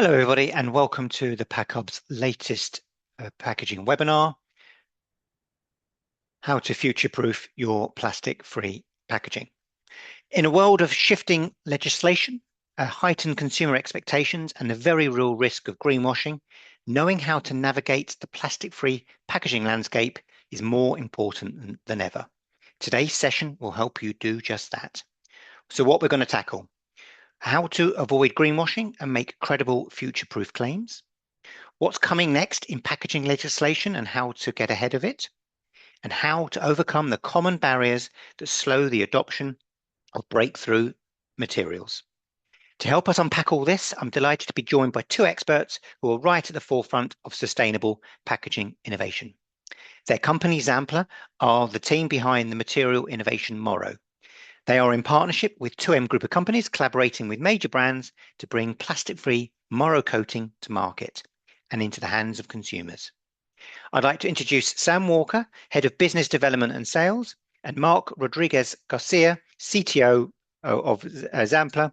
Hello, everybody, and welcome to the PackHub's latest packaging webinar, How to Future-Proof Your Plastic-Free Packaging. In a world of shifting legislation, heightened consumer expectations, and the very real risk of greenwashing, knowing how to navigate the plastic-free packaging landscape is more important than ever. Today's session will help you do just that. So what we're going to tackle: how to avoid greenwashing and make credible future-proof claims, what's coming next in packaging legislation and how to get ahead of it, and how to overcome the common barriers that slow the adoption of breakthrough materials. To help us unpack all this, I'm delighted to be joined by two experts who are right at the forefront of sustainable packaging innovation. Their company, Xampla, are the team behind the material innovation Morro. They are in partnership with 2M Group of companies, collaborating with major brands to bring plastic-free Morro Coating to market and into the hands of consumers. I'd like to introduce Sam Walker, Head of Business Development and Sales, and Mark Rodriguez Garcia, CTO of Xampla.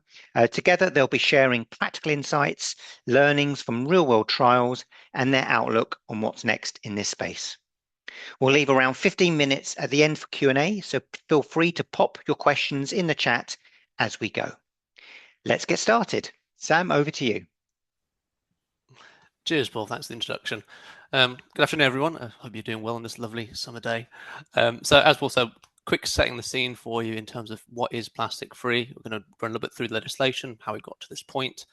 Together, they'll be sharing practical insights, learnings from real-world trials, and their outlook on what's next in this space. We'll leave around 15 minutes at the end for Q&A, so feel free to pop your questions in the chat as we go. Let's get started. Sam, over to you. Cheers, Paul. Thanks for the introduction. Good afternoon, everyone. I hope you're doing well on this lovely summer day. So as Paul said, quick setting the scene for you in terms of what is plastic-free. We're going to run a little bit through the legislation, how we got to this point,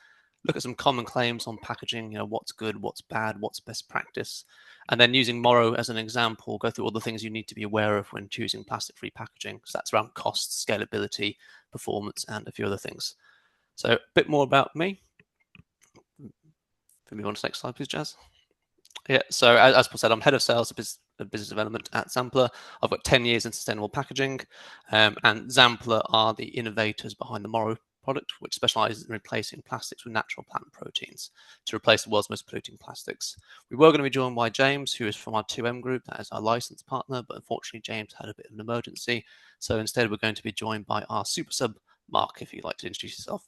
look at some common claims on packaging, what's good, what's bad, what's best practice, and then using Morro as an example, go through all the things you need to be aware of when choosing plastic-free packaging. So that's around cost, scalability, performance, and a few other things. So a bit more about me. Can we move on to the next slide, please, Jazz? Yeah, so as Paul said, I'm head of sales and business development at Xampla. I've got 10 years in sustainable packaging, and Xampla are the innovators behind the Morro product, which specializes in replacing plastics with natural plant proteins to replace the world's most polluting plastics. We were going to be joined by James, who is from our 2M group, that is our licensed partner, but unfortunately James had a bit of an emergency. So instead we're going to be joined by our super sub, Mark, if you'd like to introduce yourself.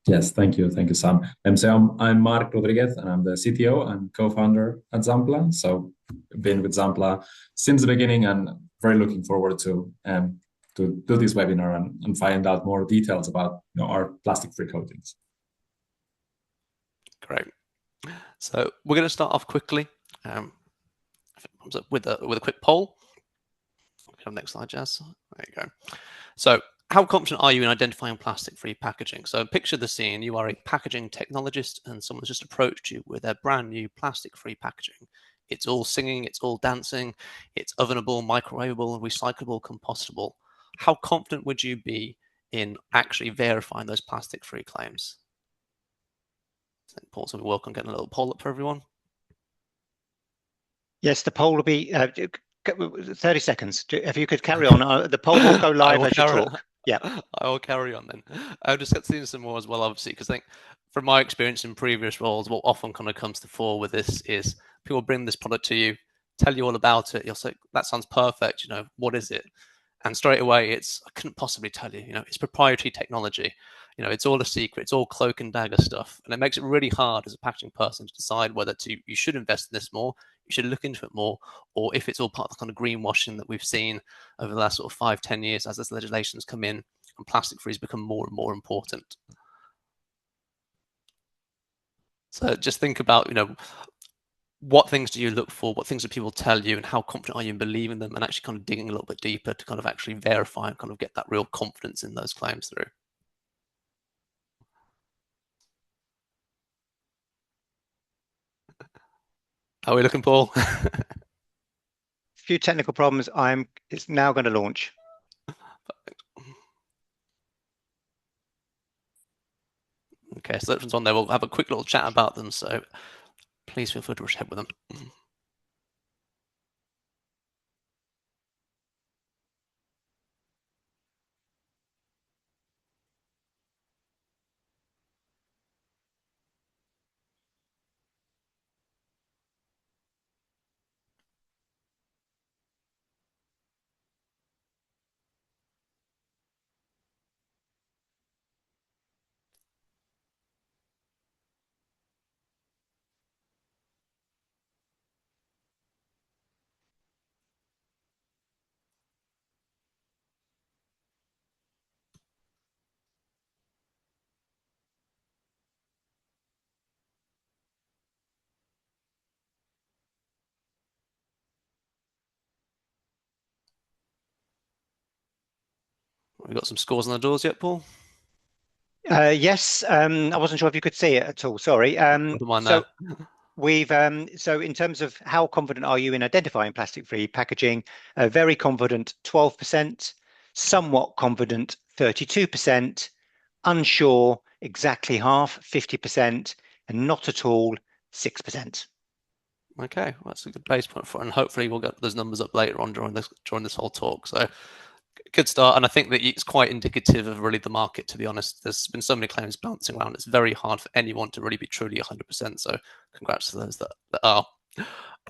Yes, thank you, Sam. So I'm Mark Rodriguez, and I'm the CTO and co-founder at Xampla. So I've been with Xampla since the beginning, and very looking forward to do this webinar and find out more details about our plastic-free coatings. Great. So we're going to start off quickly with a quick poll. Next slide, Jazz. There you go. So how confident are you in identifying plastic-free packaging? So picture the scene. You are a packaging technologist and someone's just approached you with their brand new plastic-free packaging. It's all singing, it's all dancing, it's ovenable, microwavable, recyclable, compostable. How confident would you be in actually verifying those plastic-free claims? Paul, so we work on getting a little poll up for everyone. Yes, the poll will be 30 seconds. If you could carry on, the poll will go live as you talk. Yeah, I will carry on then. I'll just get seeing some more as well, obviously, because I think from my experience in previous roles, what often kind of comes to fore with this is people bring this product to you, tell you all about it. You'll say, that sounds perfect. What is it? And straight away, I couldn't possibly tell you, it's proprietary technology. It's all a secret. It's all cloak and dagger stuff. And it makes it really hard as a packaging person to decide whether you should invest in this more, you should look into it more, or if it's all part of the kind of greenwashing that we've seen over the last sort of 5-10 years as this legislation's come in and plastic-free has become more and more important. So just think about, what things do you look for? What things do people tell you? And how confident are you in believing them? And actually kind of digging a little bit deeper to kind of actually verify and kind of get that real confidence in those claims through. How are we looking, Paul? A few technical problems. It's now going to launch. Okay, so that one's on there. We'll have a quick little chat about them. So please feel free to rush ahead with them. we got some scores on the doors yet, Paul? Yes, I wasn't sure if you could see it at all. Sorry. What am I So now? we've so in terms of how confident are you in identifying plastic-free packaging? Very confident, 12%, somewhat confident, 32%, unsure, exactly half, 50%, and not at all, 6%. Okay, well, that's a good base point for it, and hopefully we'll get those numbers up later on during this whole talk. So good start, and I think that it's quite indicative of really the market, to be honest. There's been so many claims bouncing around. It's very hard for anyone to really be truly 100%. So congrats to those that are.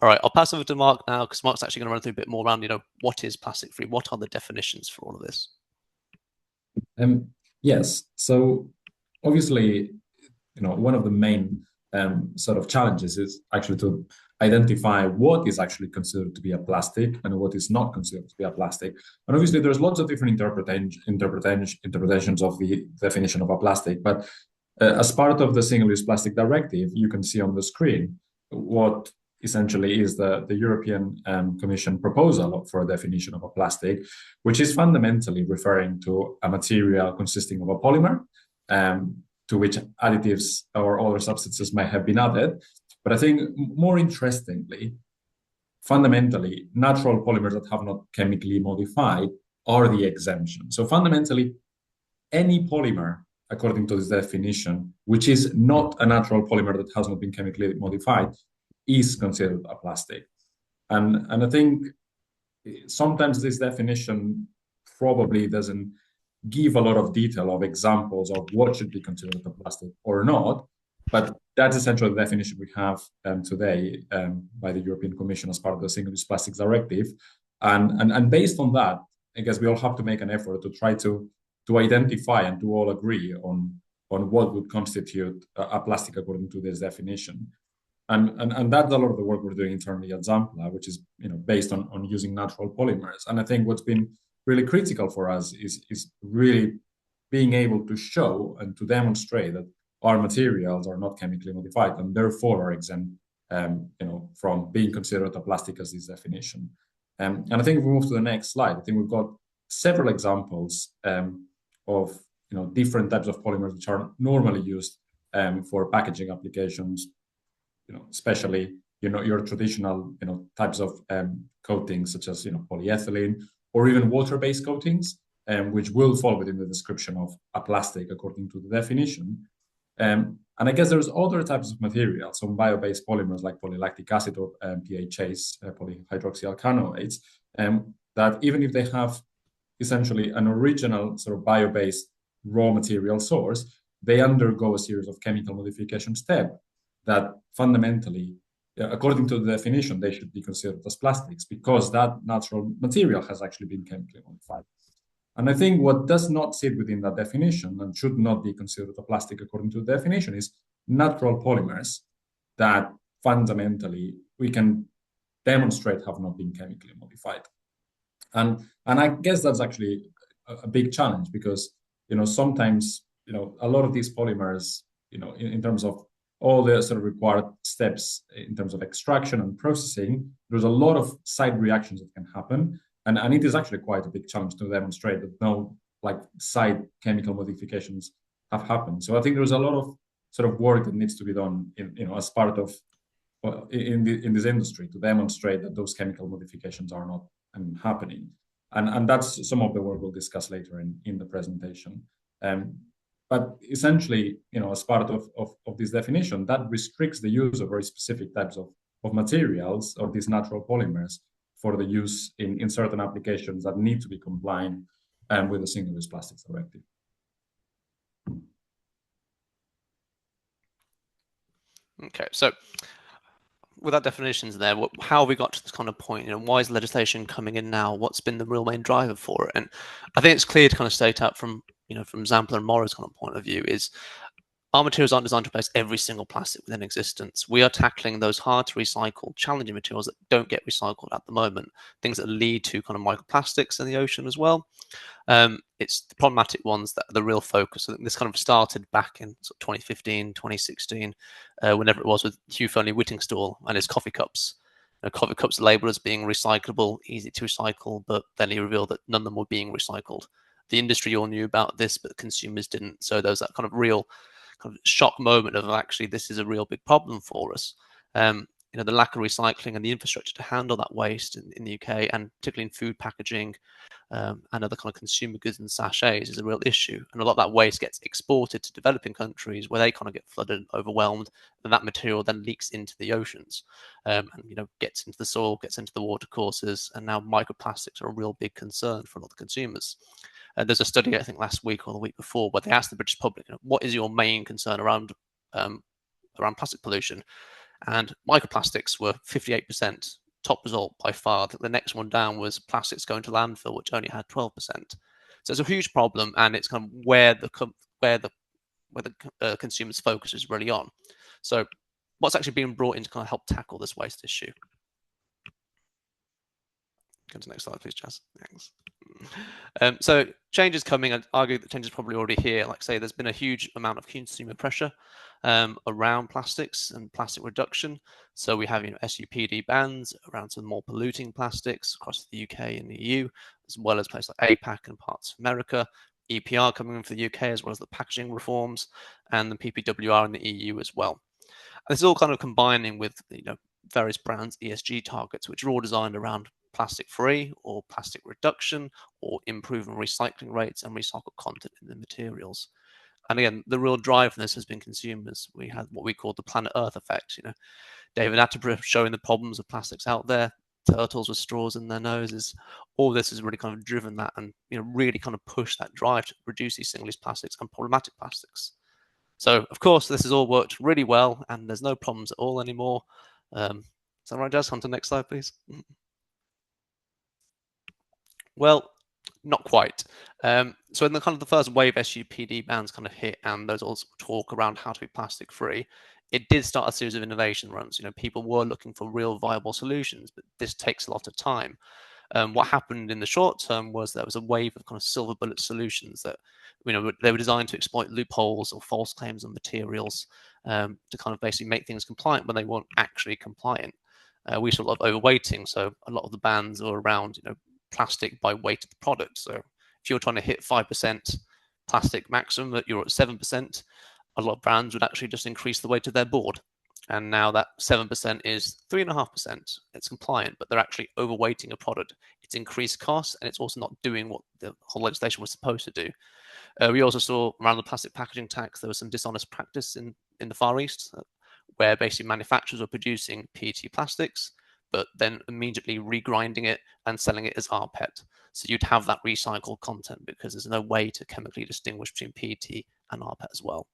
All right, I'll pass over to Mark now, because Mark's actually going to run through a bit more around, what is plastic free? What are the definitions for all of this? Yes. So obviously, one of the main sort of challenges is actually to identify what is actually considered to be a plastic and what is not considered to be a plastic. And obviously, there's lots of different interpretations of the definition of a plastic. But as part of the Single-Use Plastic Directive, you can see on the screen what essentially is the European Commission proposal for a definition of a plastic, which is fundamentally referring to a material consisting of a polymer, to which additives or other substances may have been added. But I think more interestingly, fundamentally, natural polymers that have not chemically modified are the exemption. So fundamentally, any polymer, according to this definition, which is not a natural polymer that has not been chemically modified, is considered a plastic. And I think sometimes this definition probably doesn't give a lot of detail of examples of what should be considered a plastic or not, but that's essentially the definition we have today by the European Commission as part of the Single-Use Plastics Directive. And based on that, I guess we all have to make an effort to try to identify and to all agree on what would constitute a plastic according to this definition. And that's a lot of the work we're doing internally at Xampla, which is based on using natural polymers. And I think what's been really critical for us is really being able to show and to demonstrate that our materials are not chemically modified and therefore are exempt from being considered a plastic as this definition. And I think if we move to the next slide, I think we've got several examples of different types of polymers which are normally used for packaging applications, especially your traditional types of coatings such as polyethylene or even water-based coatings, which will fall within the description of a plastic according to the definition. And I guess there's other types of materials, some bio-based polymers like polylactic acid or PHAs, polyhydroxyalkanoates, that even if they have essentially an original sort of bio-based raw material source, they undergo a series of chemical modification steps that fundamentally, according to the definition, they should be considered as plastics because that natural material has actually been chemically modified. And I think what does not sit within that definition and should not be considered a plastic according to the definition is natural polymers that fundamentally we can demonstrate have not been chemically modified. And I guess that's actually a big challenge because sometimes a lot of these polymers in terms of all the sort of required steps in terms of extraction and processing, there's a lot of side reactions that can happen. And it is actually quite a big challenge to demonstrate that no side chemical modifications have happened. So I think there's a lot of sort of work that needs to be done as part of in this industry to demonstrate that those chemical modifications are not happening. And that's some of the work we'll discuss later in the presentation. But essentially, as part of this definition, that restricts the use of very specific types of materials of these natural polymers for the use in certain applications that need to be compliant with the Single-Use Plastics Directive. Okay, so with our definitions there, how have we got to this kind of point? Why is legislation coming in now? What's been the real main driver for it? And I think it's clear to kind of state out from Xampla and Morro's kind of point of view is our materials aren't designed to replace every single plastic within existence. We are tackling those hard to recycle, challenging materials that don't get recycled at the moment, things that lead to kind of microplastics in the ocean as well. It's the problematic ones that are the real focus. I think this kind of started back in sort of 2015, 2016, whenever it was with Hugh Fearnley-Whittingstall and his coffee cups. Coffee cups labeled as being recyclable, easy to recycle, but then he revealed that none of them were being recycled. the industry all knew about this, but consumers didn't. So there was that kind of real kind of shock moment of actually this is a real big problem for us. The lack of recycling and the infrastructure to handle that waste in the UK, and particularly in food packaging and other kind of consumer goods and sachets, is a real issue. And a lot of that waste gets exported to developing countries where they kind of get flooded and overwhelmed, and that material then leaks into the oceans, and gets into the soil, gets into the water courses, and now microplastics are a real big concern for a lot of consumers. There's a study, I think last week or the week before, where they asked the British public, what is your main concern around plastic pollution? And microplastics were 58%, top result by far. The next one down was plastics going to landfill, which only had 12%. So it's a huge problem, and it's kind of where the consumer's focus is really on. So what's actually being brought in to kind of help tackle this waste issue? Go to the next slide, please, Jazz. Thanks. So change is coming. I'd argue that change is probably already here. Like I say, there's been a huge amount of consumer pressure around plastics and plastic reduction. So we have SUPD bans around some more polluting plastics across the UK and the EU, as well as places like APAC and parts of America. EPR coming in for the UK, as well as the packaging reforms, and the PPWR in the EU as well. And this is all kind of combining with various brands' ESG targets, which are all designed around plastic free or plastic reduction, or improving recycling rates and recycled content in the materials. And again, the real drive for this has been consumers. We had what we call the planet Earth effect. David Attenborough showing the problems of plastics out there, turtles with straws in their noses. All this has really kind of driven that, and really kind of pushed that drive to reduce these single-use plastics and problematic plastics. So of course, this has all worked really well, and there's no problems at all anymore. Is that right, Jazz? On to the next slide, please. Well, not quite. So in the kind of the first wave SUPD bans kind of hit, and there's also talk around how to be plastic free, it did start a series of innovation runs. People were looking for real viable solutions, but this takes a lot of time. What happened in the short term was there was a wave of kind of silver bullet solutions that, they were designed to exploit loopholes or false claims on materials to kind of basically make things compliant when they weren't actually compliant. We saw a lot of overweighting, so a lot of the bans were around, plastic by weight of the product. So if you're trying to hit 5% plastic maximum, that you're at 7%, a lot of brands would actually just increase the weight of their board. And now that 7% is 3.5%. It's compliant, but they're actually overweighting a product. It's increased costs, and it's also not doing what the whole legislation was supposed to do. We also saw around the plastic packaging tax, there was some dishonest practice in the Far East, where basically manufacturers were producing PET plastics, but then immediately regrinding it and selling it as rPET. So you'd have that recycled content because there's no way to chemically distinguish between PET and rPET as well.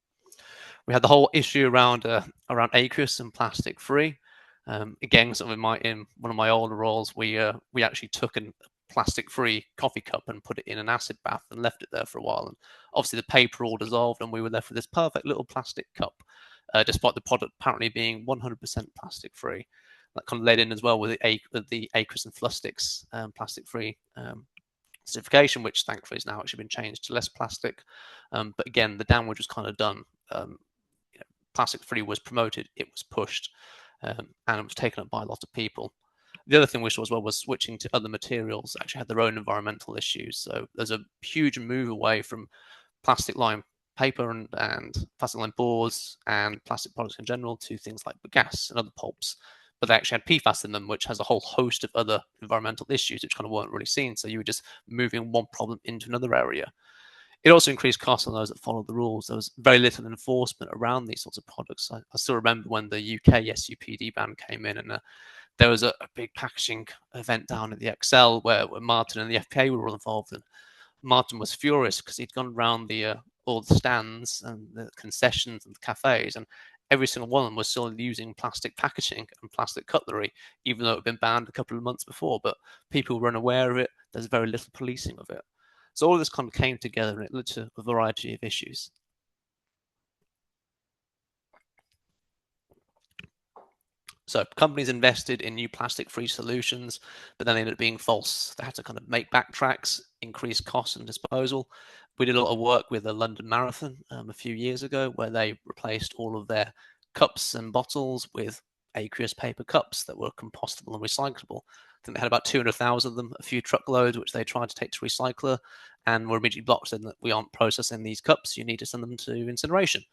We had the whole issue around aqueous and plastic free. Again, sort of in one of my older roles, we actually took a plastic free coffee cup and put it in an acid bath and left it there for a while. And obviously the paper all dissolved, and we were left with this perfect little plastic cup, despite the product apparently being 100% plastic free. That kind of led in as well with the aqueous and flustics plastic free certification, which thankfully has now actually been changed to less plastic. But again, the damage was kind of done. Plastic free was promoted, it was pushed, and it was taken up by a lot of people. The other thing we saw as well was switching to other materials that actually had their own environmental issues. So there's a huge move away from plastic lined paper and plastic lined boards and plastic products in general to things like bagasse and other pulps. But they actually had PFAS in them, which has a whole host of other environmental issues which kind of weren't really seen. So you were just moving one problem into another area. It also increased costs on those that followed the rules. There was very little enforcement around these sorts of products. I still remember when the UK SUPD ban came in, and there was a big packaging event down at the XL where Martin and the FPA were all involved. And Martin was furious because he'd gone around all the stands and the concessions and the cafes, and every single one of them was still using plastic packaging and plastic cutlery, even though it had been banned a couple of months before. But people were unaware of it. There's very little policing of it. So all of this kind of came together, and it led to a variety of issues. So companies invested in new plastic-free solutions, but then they ended up being false. They had to kind of make backtracks, increase costs and disposal. We did a lot of work with the London Marathon a few years ago, where they replaced all of their cups and bottles with aqueous paper cups that were compostable and recyclable. I think they had about 200,000 of them, a few truckloads, which they tried to take to recycler, and we're immediately blocked saying that we aren't processing these cups, you need to send them to incineration.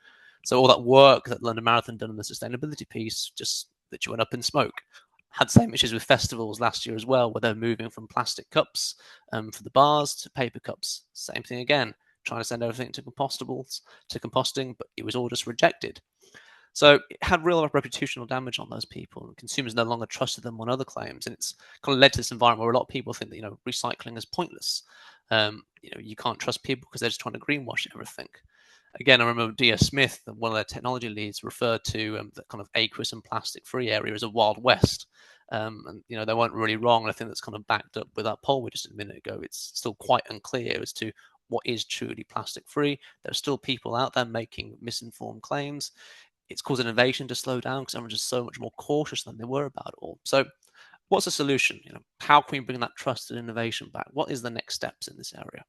So all that work that London Marathon done in the sustainability piece just literally went up in smoke. Had the same issues with festivals last year as well, where they're moving from plastic cups for the bars to paper cups. Same thing again, trying to send everything to compostables, to composting, but it was all just rejected. So it had real reputational damage on those people, and consumers no longer trusted them on other claims, and it's kind of led to this environment where a lot of people think that recycling is pointless. You can't trust people because they're just trying to greenwash everything. Again, I remember D.S. Smith, one of their technology leads, referred to the kind of aqueous and plastic-free area as a Wild West. And they weren't really wrong. And I think that's kind of backed up with that poll we just did a minute ago. It's still quite unclear as to what is truly plastic-free. There are still people out there making misinformed claims. It's caused innovation to slow down because everyone's just so much more cautious than they were about it all. So what's the solution? How can we bring that trusted innovation back? What is the next steps in this area?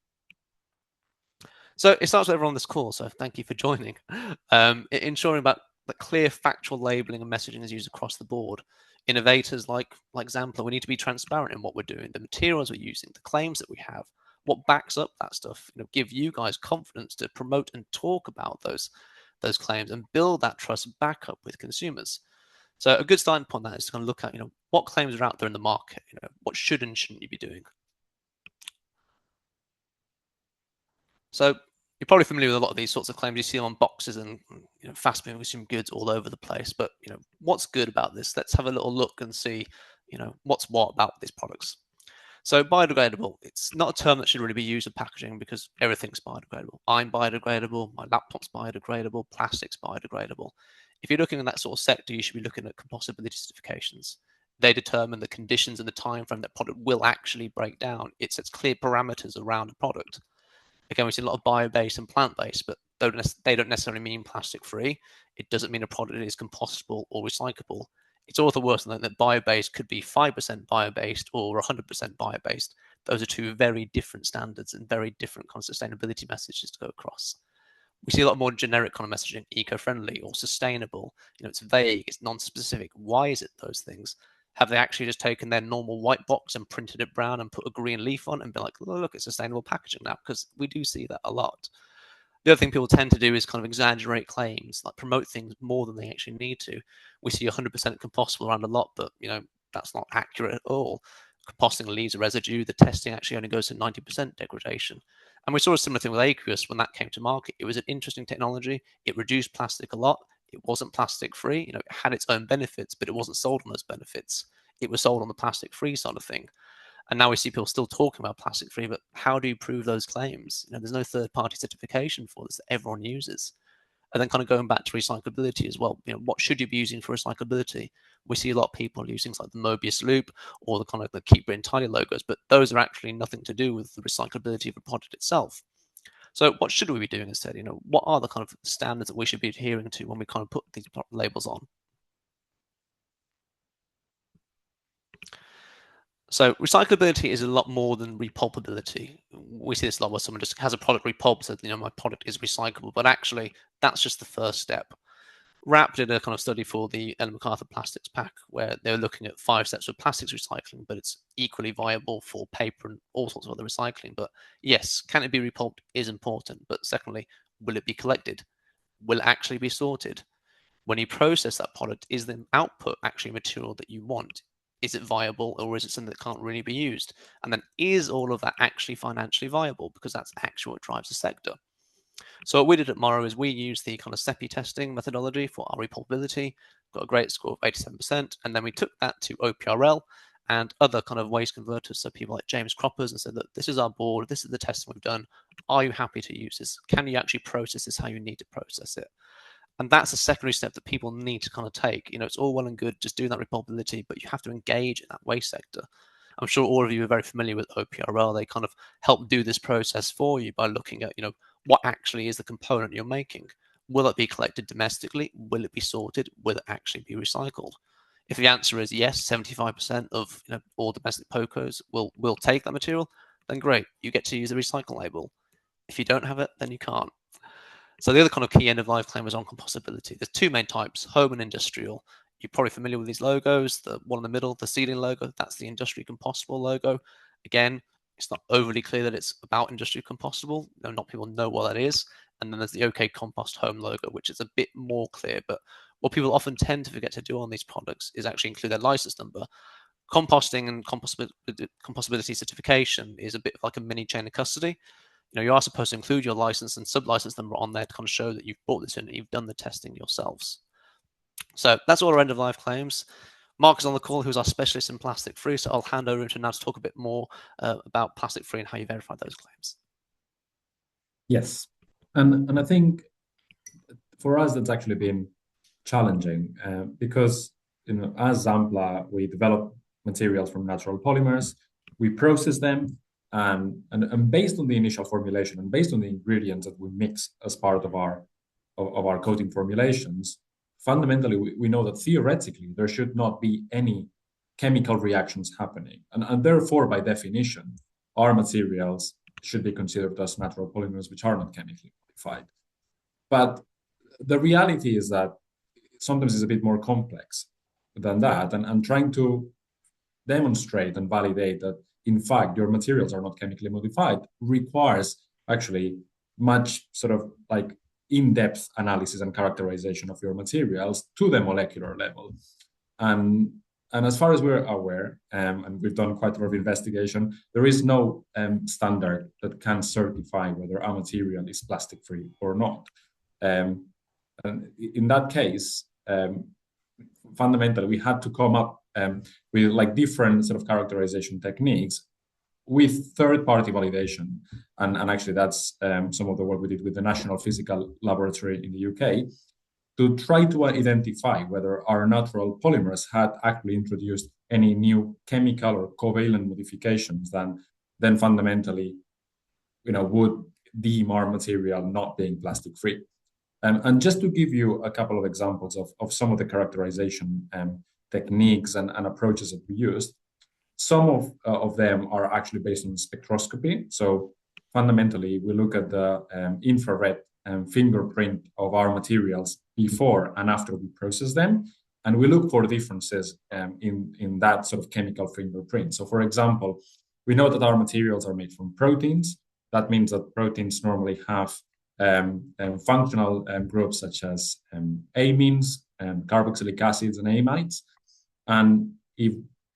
So it starts with everyone on this call, so thank you for joining. Ensuring that clear factual labeling and messaging is used across the board. Innovators like Xampla, we need to be transparent in what we're doing, the materials we're using, the claims that we have, what backs up that stuff. Give you guys confidence to promote and talk about those claims and build that trust back up with consumers. So a good starting point on that is to kind of look at what claims are out there in the market. What should and shouldn't you be doing? So you're probably familiar with a lot of these sorts of claims. You see them on boxes and fast-moving consumer goods all over the place. But what's good about this? Let's have a little look and see what's what about these products. So biodegradable, it's not a term that should really be used in packaging because everything's biodegradable. I'm biodegradable, my laptop's biodegradable, plastic's biodegradable. If you're looking in that sort of sector, you should be looking at compostability certifications. They determine the conditions and the time frame that product will actually break down. It sets clear parameters around a product. Again, we see a lot of bio-based and plant-based, but they don't necessarily mean plastic-free. It doesn't mean a product is compostable or recyclable. It's also worse than that bio-based could be 5% bio-based or 100% bio-based. Those are two very different standards and very different kind of sustainability messages to go across. We see a lot more generic kind of messaging, eco-friendly or sustainable. It's vague, it's non-specific. Why is it those things? Have they actually just taken their normal white box and printed it brown and put a green leaf on and been like, oh, look, it's sustainable packaging now? Because we do see that a lot. The other thing people tend to do is kind of exaggerate claims, like promote things more than they actually need to. We see 100% compostable around a lot, but that's not accurate at all. Composting leaves a residue. The testing actually only goes to 90% degradation. And we saw a similar thing with aqueous when that came to market. It was an interesting technology. It reduced plastic a lot. It wasn't plastic free. It had its own benefits, but it wasn't sold on those benefits. It was sold on the plastic free side of thing. And now we see people still talking about plastic free, but how do you prove those claims? There's no third party certification for this that everyone uses. And then kind of going back to recyclability as well, what should you be using for recyclability? We see a lot of people using like the Mobius loop or the kind of the Keep It Entirely logos, but those are actually nothing to do with the recyclability of the product itself. So what should we be doing instead? What are the kind of standards that we should be adhering to when we kind of put these labels on? So recyclability is a lot more than repulpability. We see this a lot where someone just has a product repulped, says, my product is recyclable, but actually that's just the first step. WRAP did a kind of study for the Ellen MacArthur Plastics Pack where they were looking at 5 steps of plastics recycling, but it's equally viable for paper and all sorts of other recycling. But yes, can it be repulped is important. But secondly, will it be collected? Will it actually be sorted? When you process that product, is the output actually material that you want? Is it viable or is it something that can't really be used? And then is all of that actually financially viable? Because that's actually what drives the sector. So what we did at Morro is we used the kind of CEPI testing methodology for our repulpability, got a great score of 87%, and then we took that to OPRL and other kind of waste converters, so people like James Croppers, and said, look, this is our board, this is the testing we've done. Are you happy to use this? Can you actually process this how you need to process it? And that's a secondary step that people need to kind of take. It's all well and good just doing that repulpability, but you have to engage in that waste sector. I'm sure all of you are very familiar with OPRL. They kind of help do this process for you by looking at, what actually is the component you're making. Will it be collected domestically? Will it be sorted? Will it actually be recycled? If the answer is yes, 75% of all domestic POCOs will take that material, then great, you get to use the recycle label. If you don't have it, then you can't. So the other kind of key end-of-life claim was on compostability. There's 2 main types, home and industrial. You're probably familiar with these logos. The one in the middle, the ceiling logo, that's the industry compostable logo. Again, it's not overly clear that it's about industrial compostable. Not people know what that is. And then there's the OK Compost Home logo, which is a bit more clear. But what people often tend to forget to do on these products is actually include their license number. Composting and compostability certification is a bit like a mini chain of custody. You are supposed to include your license and sub-license number on there to kind of show that you've bought this in and you've done the testing yourselves. So that's all our end-of-life claims. Mark is on the call, who's our specialist in plastic-free, so I'll hand over to him now to talk a bit more about plastic-free and how you verify those claims. Yes, and I think for us that's actually been challenging because as Xampla, we develop materials from natural polymers, we process them, and based on the initial formulation and based on the ingredients that we mix as part of our coating formulations, fundamentally we know that theoretically there should not be any chemical reactions happening, and therefore by definition our materials should be considered as natural polymers which are not chemically modified. But the reality is that sometimes it's a bit more complex than that, and trying to demonstrate and validate that in fact your materials are not chemically modified requires actually much sort of like in-depth analysis and characterization of your materials to the molecular level. And as far as we're aware, and we've done quite a lot of investigation, there is no standard that can certify whether a material is plastic-free or not. And in that case, fundamentally, we had to come up with like different sort of characterization techniques with third-party validation. And actually, that's some of the work we did with the National Physical Laboratory in the UK to try to identify whether our natural polymers had actually introduced any new chemical or covalent modifications then fundamentally, would deem our material not being plastic-free. And just to give you a couple of examples of some of the characterization techniques and approaches that we used, some of them are actually based on spectroscopy. So fundamentally, we look at the infrared fingerprint of our materials before and after we process them, and we look for differences in that sort of chemical fingerprint. So for example, we know that our materials are made from proteins. That means that proteins normally have functional groups such as amines, carboxylic acids, and amides. And if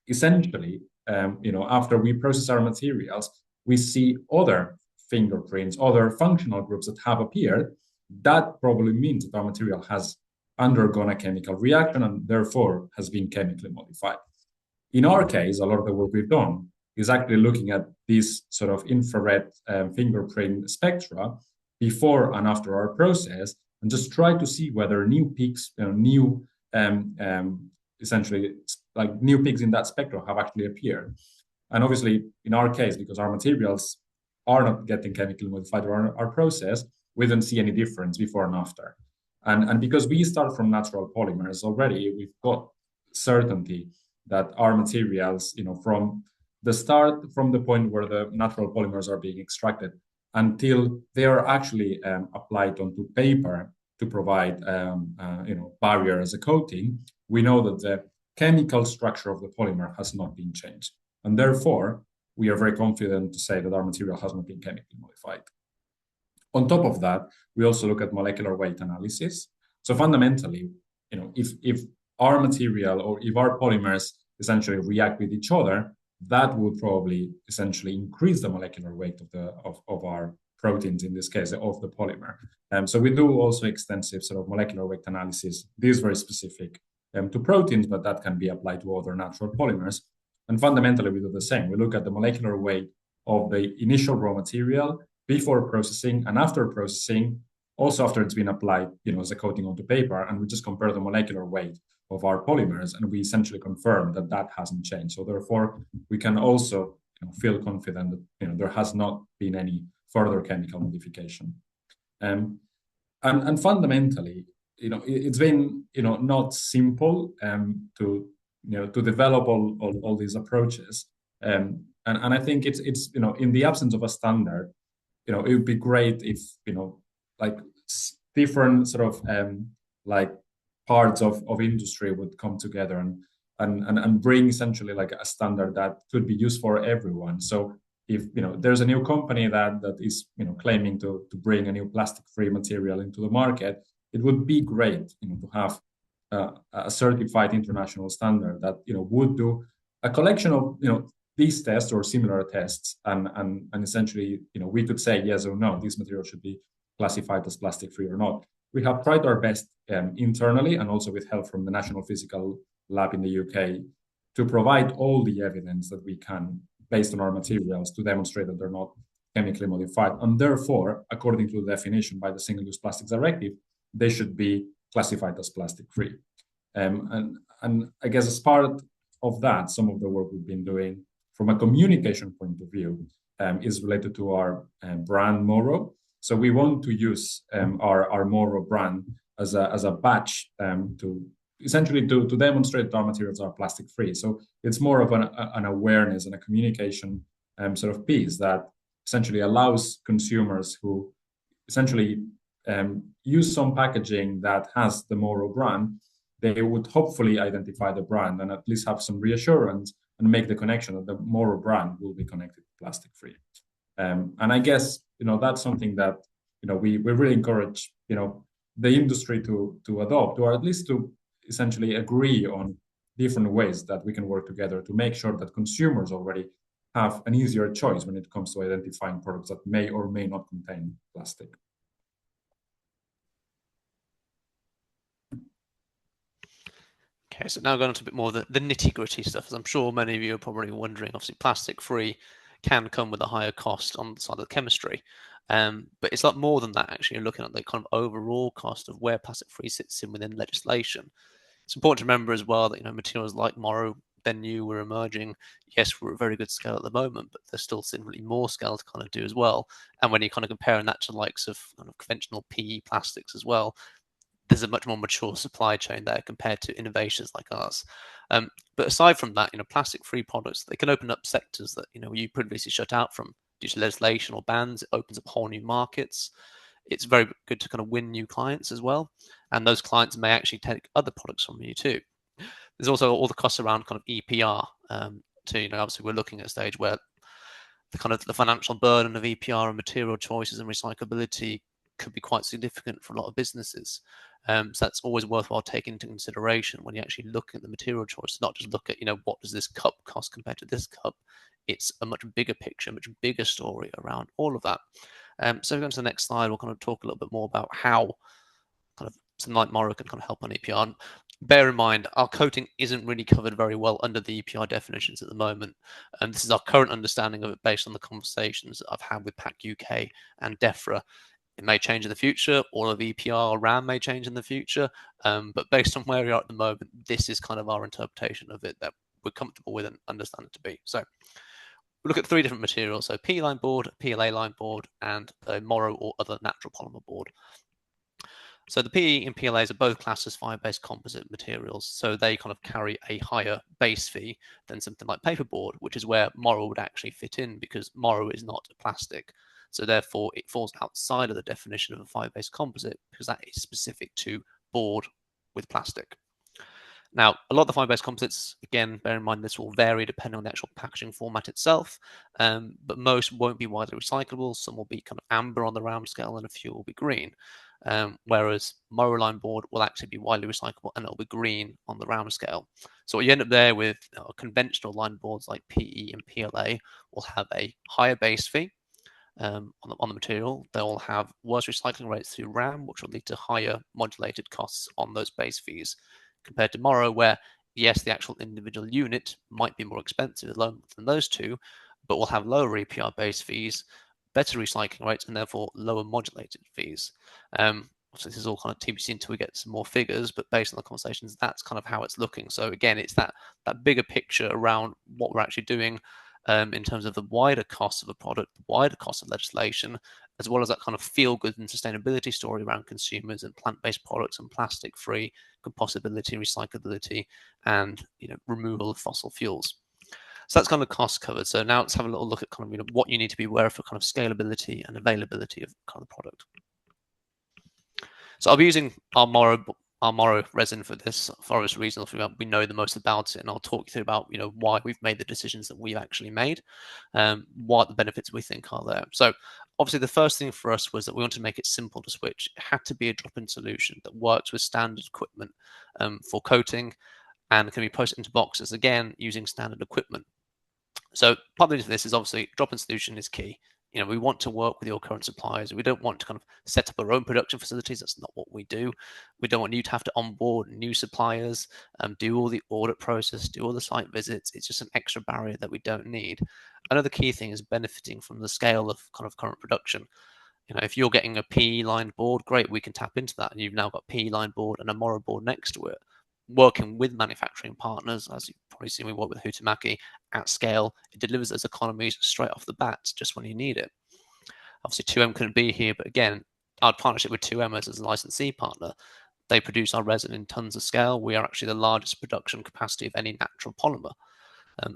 essentially, after we process our materials, we see other fingerprints, other functional groups that have appeared, that probably means that our material has undergone a chemical reaction and therefore has been chemically modified. In our case, a lot of the work we've done is actually looking at these sort of infrared fingerprint spectra before and after our process, and just try to see whether new peaks, essentially like new peaks in that spectrum have actually appeared. And obviously, in our case, because our materials are not getting chemically modified or our process, we don't see any difference before and after. And because we start from natural polymers already, we've got certainty that our materials, from the start, from the point where the natural polymers are being extracted until they are actually applied onto paper to provide barrier as a coating, we know that the chemical structure of the polymer has not been changed. And therefore, we are very confident to say that our material has not been chemically modified. On top of that, we also look at molecular weight analysis. So fundamentally, if our material or if our polymers essentially react with each other, that would probably essentially increase the molecular weight of our proteins, in this case, of the polymer. So we do also extensive sort of molecular weight analysis. This is very specific to proteins, but that can be applied to other natural polymers. And fundamentally, we do the same. We look at the molecular weight of the initial raw material before processing and after processing, also after it's been applied, as a coating onto paper, and we just compare the molecular weight of our polymers, and we essentially confirm that that hasn't changed. So therefore, we can also feel confident that there has not been any further chemical modification. And fundamentally, it's been not simple to develop all these approaches. And I think it's in the absence of a standard, it would be great if like different sort of like parts of industry would come together and bring essentially like a standard that could be used for everyone. So if there's a new company that is claiming to bring a new plastic-free material into the market, it would be great to have a certified international standard that would do a collection of these tests or similar tests, and essentially we could say yes or no, this material should be classified as plastic-free or not. We have tried our best internally and also with help from the National Physical Lab in the UK to provide all the evidence that we can based on our materials to demonstrate that they're not chemically modified. And therefore, according to the definition by the Single-Use Plastics Directive, they should be classified as plastic-free. And I guess as part of that, some of the work we've been doing from a communication point of view is related to our brand Morro. So we want to use our Morro brand as a badge to essentially to demonstrate that our materials are plastic free. So it's more of an awareness and a communication sort of piece that essentially allows consumers who essentially use some packaging that has the Morro brand, they would hopefully identify the brand and at least have some reassurance and make the connection that the Morro brand will be connected to plastic free. And I guess that's something that we really encourage the industry to adopt, or at least to essentially agree on different ways that we can work together to make sure that consumers already have an easier choice when it comes to identifying products that may or may not contain plastic. Okay, so now going on to a bit more of the nitty-gritty stuff, as I'm sure many of you are probably wondering. Obviously, plastic-free can come with a higher cost on the side of the chemistry, but it's a lot more than that. Actually, you're looking at the kind of overall cost of where plastic-free sits in within legislation. It's important to remember as well that materials like Morro, then new, were emerging. Yes, we're at a very good scale at the moment, but there's still significantly more scale to kind of do as well. And when you're kind of comparing that to the likes of kind of conventional PE plastics as well, there's a much more mature supply chain there compared to innovations like ours. But aside from that, plastic-free products, they can open up sectors that you previously shut out from due to legislation or bans. It opens up whole new markets. It's very good to kind of win new clients as well, and those clients may actually take other products from you too. There's also all the costs around kind of EPR too. Obviously we're looking at a stage where the financial burden of EPR and material choices and recyclability could be quite significant for a lot of businesses. So that's always worthwhile taking into consideration when you actually look at the material choice, not just look at, what does this cup cost compared to this cup. It's a much bigger picture, much bigger story around all of that. So going to the next slide, we'll kind of talk a little bit more about how kind of something like Morro can kind of help on EPR. And bear in mind, our coating isn't really covered very well under the EPR definitions at the moment. And this is our current understanding of it based on the conversations that I've had with PAC UK and DEFRA. It may change in the future, all of EPR or RAM may change in the future, but based on where we are at the moment, this is kind of our interpretation of it that we're comfortable with and understand it to be. So we look at 3 different materials, so PE line board, PLA line board, and a Morro or other natural polymer board. So the PE and PLAs are both classed as fibre-based composite materials, so they kind of carry a higher base fee than something like paperboard, which is where Morro would actually fit in, because Morro is not a plastic. So therefore, it falls outside of the definition of a fibre-based composite because that is specific to board with plastic. Now, a lot of the fibre-based composites, again, bear in mind this will vary depending on the actual packaging format itself, but most won't be widely recyclable. Some will be kind of amber on the round scale and a few will be green. Whereas Morro line board will actually be widely recyclable and it'll be green on the round scale. So what you end up there with conventional line boards like PE and PLA will have a higher base fee on the material. They'll have worse recycling rates through RAM, which will lead to higher modulated costs on those base fees compared to Morro, where yes, the actual individual unit might be more expensive than those two, but will have lower EPR base fees, better recycling rates, and therefore lower modulated fees. So this is all kind of TBC until we get some more figures, but based on the conversations, that's kind of how it's looking. So again, it's that bigger picture around what we're actually doing in terms of the wider cost of the product, the wider cost of legislation, as well as that kind of feel-good and sustainability story around consumers and plant-based products and plastic-free, compostability, recyclability, and removal of fossil fuels. So that's kind of cost covered. So now let's have a little look at kind of what you need to be aware of for kind of scalability and availability of kind of the product. So I'll be using our Morro our Morro resin for this for obvious reasons. We know the most about it, and I'll talk you through about why we've made the decisions that we've actually made, what the benefits we think are there. So obviously the first thing for us was that we wanted to make it simple to switch. It had to be a drop-in solution that works with standard equipment for coating and can be posted into boxes, again, using standard equipment. So part of the reason for this is obviously drop-in solution is key. We want to work with your current suppliers. We don't want to kind of set up our own production facilities. That's not what we do. We don't want you to have to onboard new suppliers, do all the audit process, do all the site visits. It's just an extra barrier that we don't need. Another key thing is benefiting from the scale of kind of current production. If you're getting a PE-lined board, great, we can tap into that. And you've now got PE-lined board and a Morro board next to it. Working with manufacturing partners, as you've probably seen, we work with Huhtamäki at scale. It delivers those economies straight off the bat, just when you need it. Obviously, 2M couldn't be here, but again, our partnership with 2M as a licensee partner, they produce our resin in tons of scale. We are actually the largest production capacity of any natural polymer.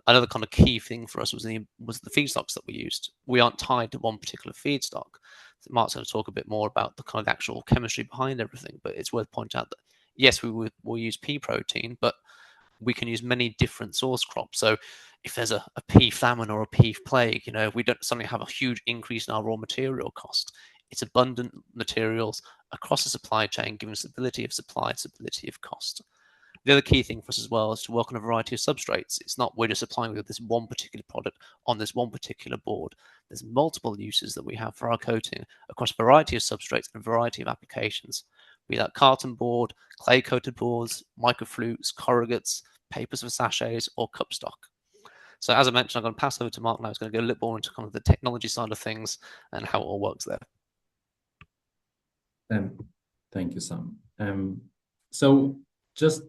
Another kind of key thing for us was the feedstocks that we used. We aren't tied to one particular feedstock. So Mark's going to talk a bit more about the kind of actual chemistry behind everything, but it's worth pointing out that yes, we'll use pea protein, but we can use many different source crops. So if there's a pea famine or a pea plague, we don't suddenly have a huge increase in our raw material cost. It's abundant materials across the supply chain, giving stability of supply, stability of cost. The other key thing for us as well is to work on a variety of substrates. It's not we're just supplying with this one particular product on this one particular board. There's multiple uses that we have for our coating across a variety of substrates and a variety of applications. Be that carton board, clay-coated boards, microflutes, corrugates, papers for sachets, or cup stock. So as I mentioned, I'm going to pass over to Mark now. He's going to go a little more into kind of the technology side of things and how it all works there. Thank you, Sam. So just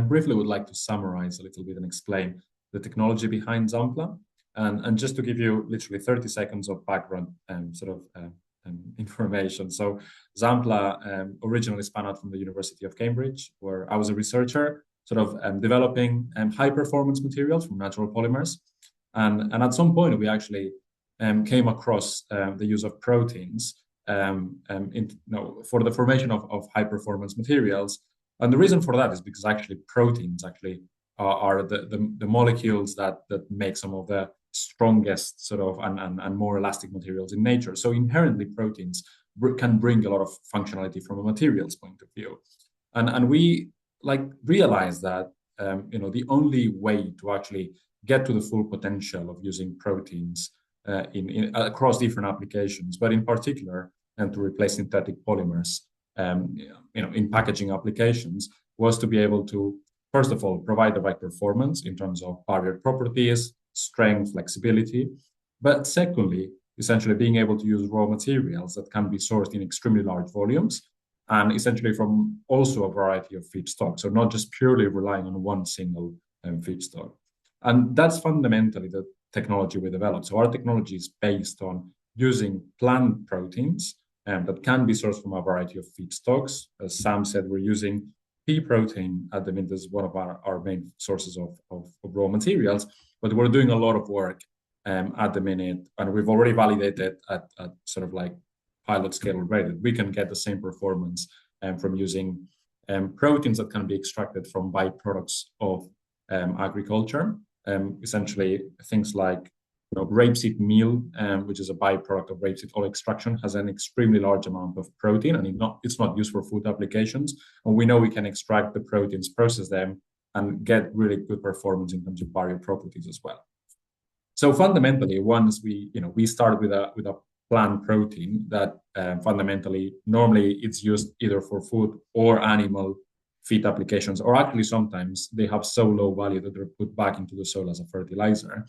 briefly would like to summarize a little bit and explain the technology behind Xampla. And just to give you literally 30 seconds of background information. So Xampla originally spun out from the University of Cambridge, where I was a researcher, developing high performance materials from natural polymers. And at some point, we actually came across the use of proteins for the formation of high performance materials. And the reason for that is because actually proteins are the molecules that make some of the strongest and more elastic materials in nature. So inherently proteins can bring a lot of functionality from a materials point of view. And we realize that the only way to actually get to the full potential of using proteins across different applications, but in particular and to replace synthetic polymers in packaging applications, was to be able to, first of all, provide the right performance in terms of barrier properties, strength, flexibility, but secondly, essentially being able to use raw materials that can be sourced in extremely large volumes and essentially from also a variety of feedstock. So not just purely relying on one single feedstock. And that's fundamentally the technology we developed. So our technology is based on using plant proteins that can be sourced from a variety of feedstocks. As Sam said, we're using pea protein at the minute as one of our main sources of raw materials, but we're doing a lot of work at the minute, and we've already validated at pilot scale already. We can get the same performance from using proteins that can be extracted from byproducts of agriculture. Essentially, things like rapeseed meal, which is a byproduct of rapeseed oil extraction, has an extremely large amount of protein, and it's not used for food applications. And we know we can extract the proteins, process them, and get really good performance in terms of barrier properties as well. So fundamentally, once we start with a plant protein that fundamentally normally it's used either for food or animal feed applications, or actually sometimes they have so low value that they're put back into the soil as a fertilizer.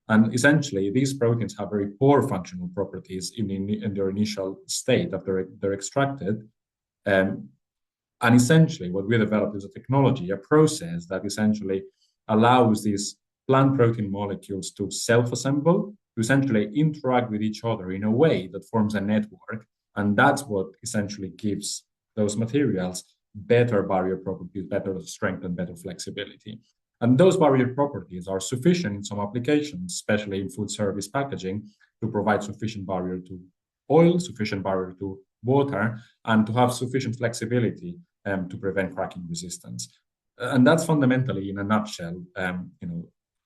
And essentially, these proteins have very poor functional properties in their initial state after they're extracted. And essentially, what we developed is a technology, a process that essentially allows these plant protein molecules to self-assemble, to essentially interact with each other in a way that forms a network. And that's what essentially gives those materials better barrier properties, better strength, and better flexibility. And those barrier properties are sufficient in some applications, especially in food service packaging, to provide sufficient barrier to oil, sufficient barrier to water, and to have sufficient flexibility to prevent cracking resistance. And that's fundamentally, in a nutshell,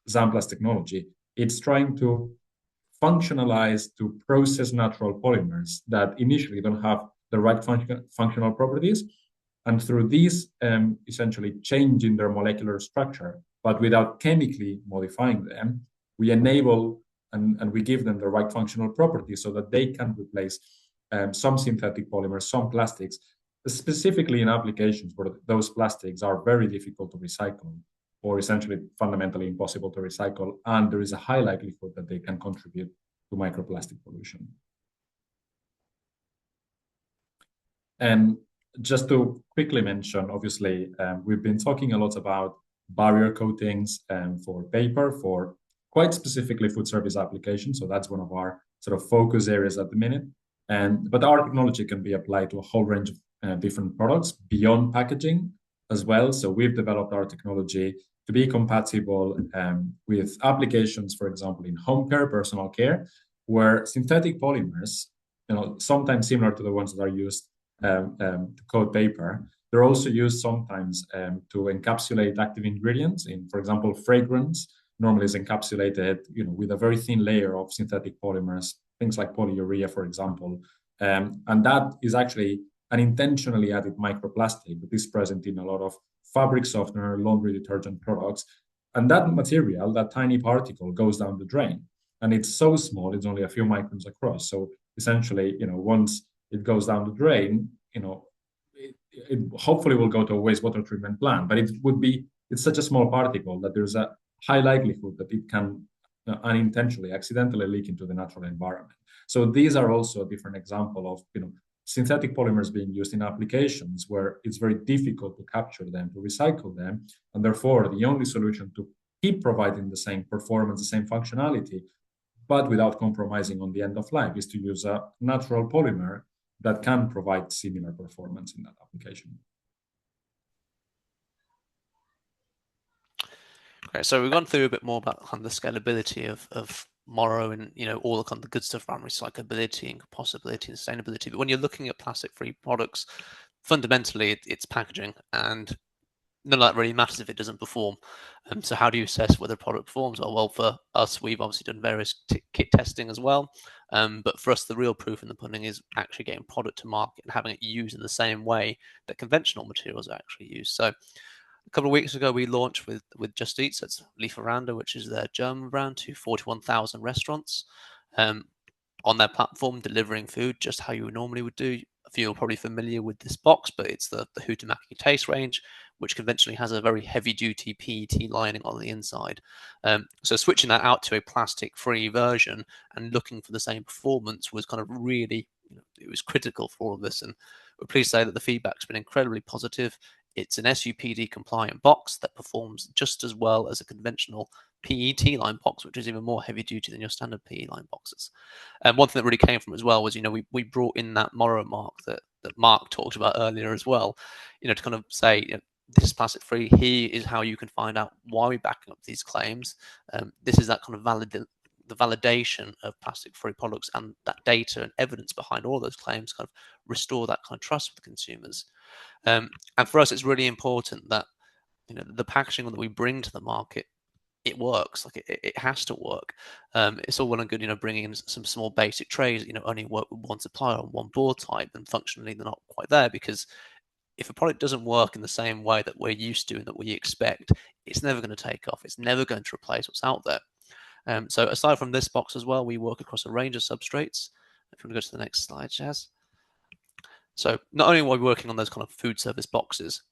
Xampla's technology. It's trying to functionalize to process natural polymers that initially don't have the right functional properties. And through these essentially changing their molecular structure, but without chemically modifying them, we enable and we give them the right functional properties so that they can replace some synthetic polymers, some plastics, specifically in applications where those plastics are very difficult to recycle or essentially fundamentally impossible to recycle, and there is a high likelihood that they can contribute to microplastic pollution. And just to quickly mention, obviously, we've been talking a lot about barrier coatings for paper, for quite specifically food service applications. So that's one of our sort of focus areas at the minute. But our technology can be applied to a whole range of different products beyond packaging as well. So we've developed our technology to be compatible with applications, for example, in home care, personal care, where synthetic polymers, sometimes similar to the ones that are used to coat paper, they're also used sometimes to encapsulate active ingredients in, for example, fragrance. Normally is encapsulated, with a very thin layer of synthetic polymers, things like polyurea, for example, and that is actually an intentionally added microplastic that is present in a lot of fabric softener, laundry detergent products. And that material, that tiny particle, goes down the drain. And it's so small, it's only a few microns across. So essentially, once it goes down the drain, it hopefully will go to a wastewater treatment plant. But it's such a small particle that there's a high likelihood that it can unintentionally, accidentally leak into the natural environment. So these are also a different example of, synthetic polymers being used in applications where it's very difficult to capture them, to recycle them. And therefore, the only solution to keep providing the same performance, the same functionality, but without compromising on the end of life, is to use a natural polymer that can provide similar performance in that application. Okay, so we've gone through a bit more about kind of the scalability of Morro and all the kind of the good stuff around recyclability and compostability and sustainability. But when you're looking at plastic-free products, fundamentally it's packaging, and none of that really matters if it doesn't perform. So how do you assess whether a product performs well? Well, for us, we've obviously done various kit testing as well. But for us, the real proof in the pudding is actually getting product to market and having it used in the same way that conventional materials are actually used. So a couple of weeks ago, we launched with Just Eat, so it's Lieferando, which is their German brand, to 41,000 restaurants on their platform, delivering food just how you normally would do. A few are probably familiar with this box, but it's the Huhtamaki taste range, which conventionally has a very heavy-duty PET lining on the inside. So switching that out to a plastic-free version and looking for the same performance was kind of really, it was critical for all of this. And we're pleased to say that the feedback's been incredibly positive. It's an SUPD compliant box that performs just as well as a conventional PET line box, which is even more heavy duty than your standard PE line boxes. And one thing that really came from it as well was, we brought in that Morro mark that Mark talked about earlier as well, to kind of say, this is plastic free. Here is how you can find out why we're backing up these claims. This is that kind of the validation of plastic-free products, and that data and evidence behind all those claims kind of restore that kind of trust with consumers. And for us, it's really important that the packaging that we bring to the market, it works. Like it has to work. It's all well and good, bringing in some small basic trays, only work with one supplier on one board type, and functionally they're not quite there, because if a product doesn't work in the same way that we're used to and that we expect, it's never going to take off. It's never going to replace what's out there. So aside from this box as well, we work across a range of substrates. If you want to go to the next slide, Jazz. So not only are we working on those kind of food service boxes,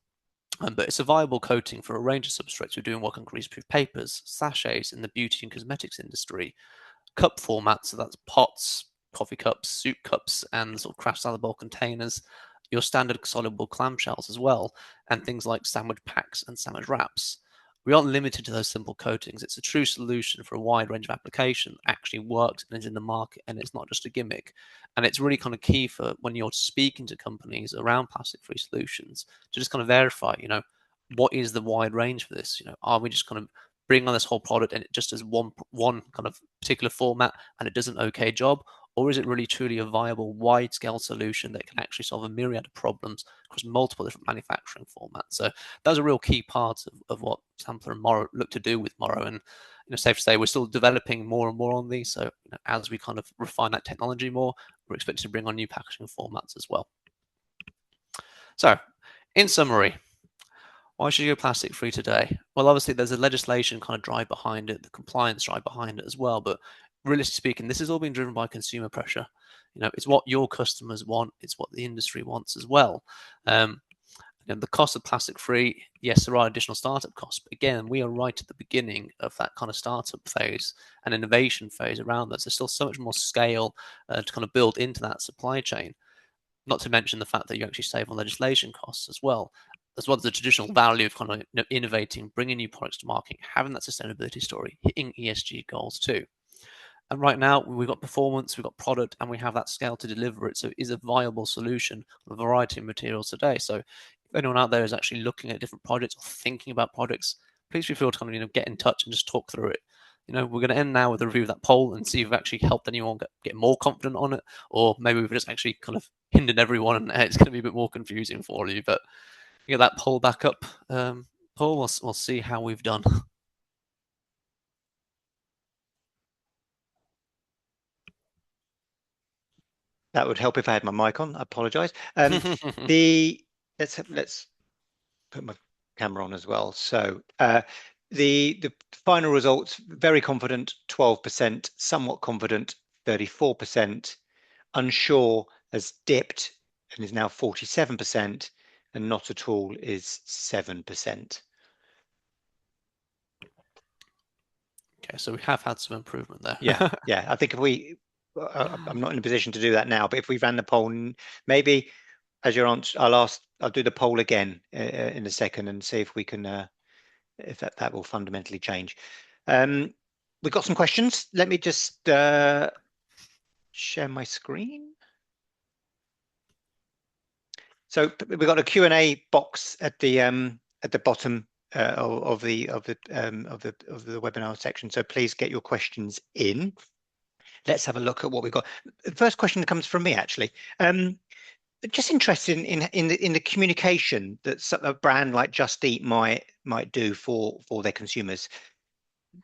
but it's a viable coating for a range of substrates. We're doing work on greaseproof papers, sachets in the beauty and cosmetics industry, cup formats, so that's pots, coffee cups, soup cups, and sort of craft salad bowl containers, your standard soluble clamshells as well, and things like sandwich packs and sandwich wraps. We aren't limited to those simple coatings. It's a true solution for a wide range of application, actually works and is in the market, and it's not just a gimmick. And it's really kind of key for when you're speaking to companies around plastic-free solutions to just kind of verify, what is the wide range for this? Are we just kind of bringing on this whole product and it just does one kind of particular format and it does an okay job? or is it really truly a viable wide-scale solution that can actually solve a myriad of problems across multiple different manufacturing formats? So that's a real key part of what Xampla and Morro look to do with Morro. And safe to say we're still developing more and more on these. So as we kind of refine that technology more, we're expected to bring on new packaging formats as well. So in summary, why should you go plastic free today? Well, obviously there's a legislation kind of drive behind it, the compliance drive behind it as well. But realistically speaking, this is all being driven by consumer pressure. It's what your customers want. It's what the industry wants as well. The cost of plastic free, yes, there are additional startup costs. But again, we are right at the beginning of that kind of startup phase and innovation phase around that. There's still so much more scale to kind of build into that supply chain. Not to mention the fact that you actually save on legislation costs as well as the traditional value of kind of innovating, bringing new products to market, having that sustainability story, hitting ESG goals too. And right now we've got performance, we've got product, and we have that scale to deliver it. So it is a viable solution on a variety of materials today. So if anyone out there is actually looking at different projects or thinking about projects, please feel free to kind of get in touch and just talk through it. We're going to end now with a review of that poll and see if we've actually helped anyone get more confident on it, or maybe we've just actually kind of hindered everyone and it's going to be a bit more confusing for you. But get that poll back up, Paul. We'll see how we've done. That would help if I had my mic on. I apologise. Let's put my camera on as well. So the final results: very confident, 12%; somewhat confident, 34%; unsure has dipped and is now 47%; and not at all is 7%. Okay, so we have had some improvement there. Yeah. I think if we, I'm not in a position to do that now, but if we ran the poll, maybe as your answer, I'll do the poll again in a second and see if we can, if that will fundamentally change. We've got some questions. Let me just share my screen. So we've got a Q&A box at the bottom of the webinar section. So please get your questions in. Let's have a look at what we've got. The first question comes from me, actually. Just interested in the communication that a brand like Just Eat might do for their consumers.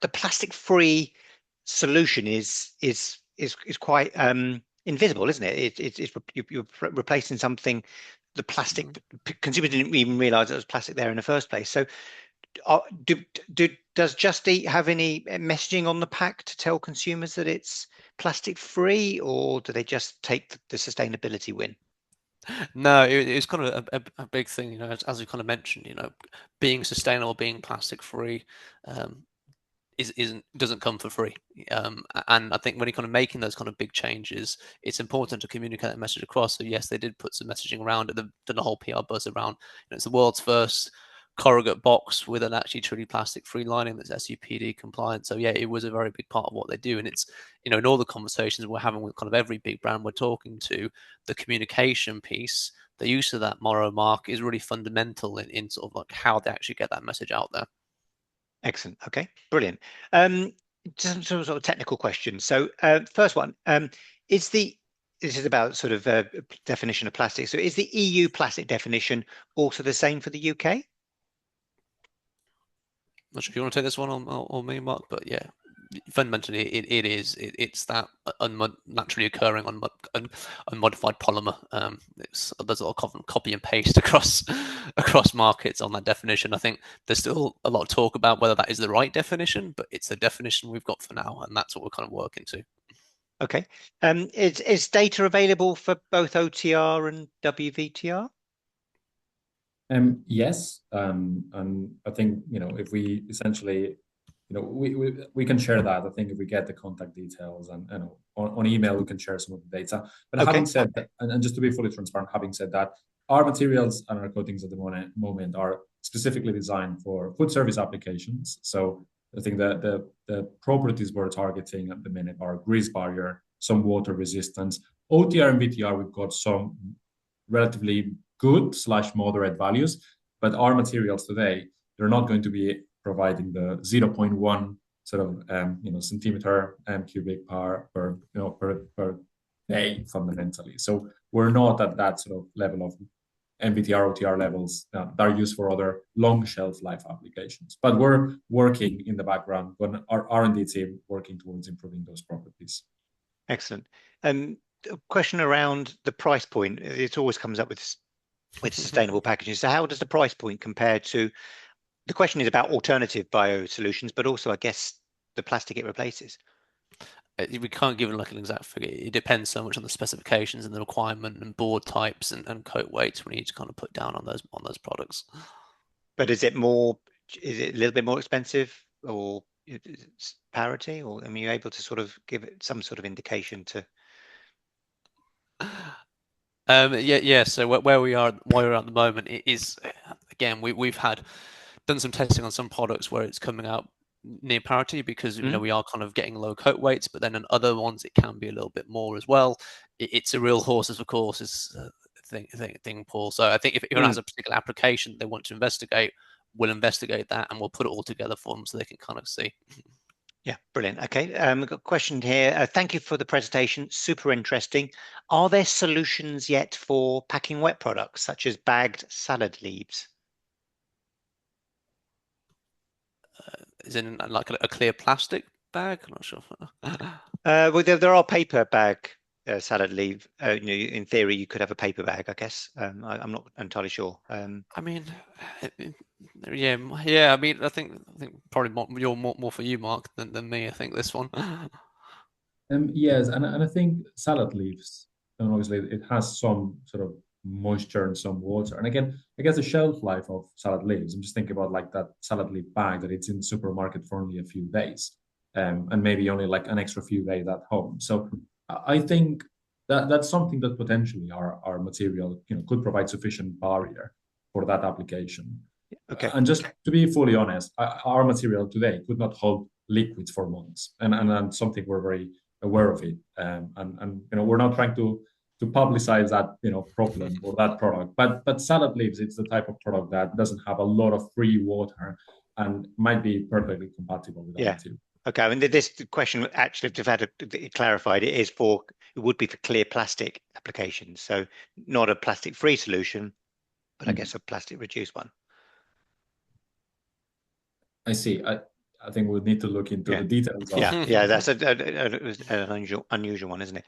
The plastic-free solution is quite invisible, isn't it? You're replacing something. The plastic, consumers didn't even realize it was plastic there in the first place. So does Just Eat have any messaging on the pack to tell consumers that it's plastic free, or do they just take the sustainability win? No, it's kind of a big thing, as we kind of mentioned, being sustainable, being plastic free, doesn't come for free. And I think when you're kind of making those kind of big changes, it's important to communicate that message across. So yes, they did put some messaging around it, done a whole PR buzz around. It's the world's first corrugate box with an actually truly plastic-free lining that's SUPD compliant. So yeah, it was a very big part of what they do, and it's in all the conversations we're having with kind of every big brand we're talking to, the communication piece, the use of that Morro mark is really fundamental in sort of like how they actually get that message out there. Excellent. Okay, brilliant. Just some sort of technical questions. So first one, this is about sort of definition of plastic. So is the EU plastic definition also the same for the UK? Not sure if you want to take this one or me, Mark, but yeah, fundamentally it's that naturally occurring unmodified polymer. There's a lot of copy and paste across markets on that definition. I think there's still a lot of talk about whether that is the right definition, but it's the definition we've got for now, and that's what we're kind of working to. Okay. Is data available for both OTR and WVTR? Yes, and I think if we essentially, we can share that. I think if we get the contact details and on email, we can share some of the data. But having said that, and just to be fully transparent, having said that, our materials and our coatings at the moment are specifically designed for food service applications. So I think that the properties we're targeting at the minute are grease barrier, some water resistance. OTR and VTR, we've got some relatively good/moderate values, but our materials today, they're not going to be providing the 0.1 sort of centimeter cubic per today fundamentally. So we're not at that sort of level of MBTR, OTR levels that are used for other long shelf life applications. But we're working in the background when our R&D team working towards improving those properties. Excellent. A question around the price point. It always comes up with sustainable packaging. So how does the price point compare to, the question is about alternative bio solutions, but also I guess the plastic it replaces? We can't give like an exact figure. It depends so much on the specifications and the requirement and board types and coat weights we need to kind of put down on those products. But is it a little bit more expensive, or it's parity, or are you able to sort of give it some sort of indication to? Yeah. So where we are at the moment, it is, again, we've done some testing on some products where it's coming out near parity, because we are kind of getting low coat weights, but then in other ones it can be a little bit more as well. It's a real horses for courses thing, Paul. So I think if anyone has a particular application they want to investigate, we'll investigate that and we'll put it all together for them so they can kind of see. Yeah, brilliant. Okay, we've got a question here. Thank you for the presentation. Super interesting. Are there solutions yet for packing wet products such as bagged salad leaves? Is in like a clear plastic bag? I'm not sure. Well, there are paper bag salad leaf. In theory, you could have a paper bag, I guess. I'm not entirely sure. I mean, yeah. I mean, I think probably more for you, Mark, than me. I think this one. Yes, and I think salad leaves, and obviously it has some sort of moisture and some water. And again, I guess the shelf life of salad leaves, I'm just thinking about like that salad leaf bag that it's in the supermarket for only a few days, and maybe only like an extra few days at home. So I think that that's something that potentially our material could provide sufficient barrier for that application. Okay. And just to be fully honest, our material today could not hold liquids for months, and something we're very aware of it, and we're not trying to publicize that problem or that product, but salad leaves, it's the type of product that doesn't have a lot of free water and might be perfectly compatible with that material. Okay, I mean, this question actually, to have had it clarified, it would be for clear plastic applications, so not a plastic-free solution, but I guess a plastic-reduced one. I see. I think we'll need to look into the details. Yeah, that's an unusual one, isn't it?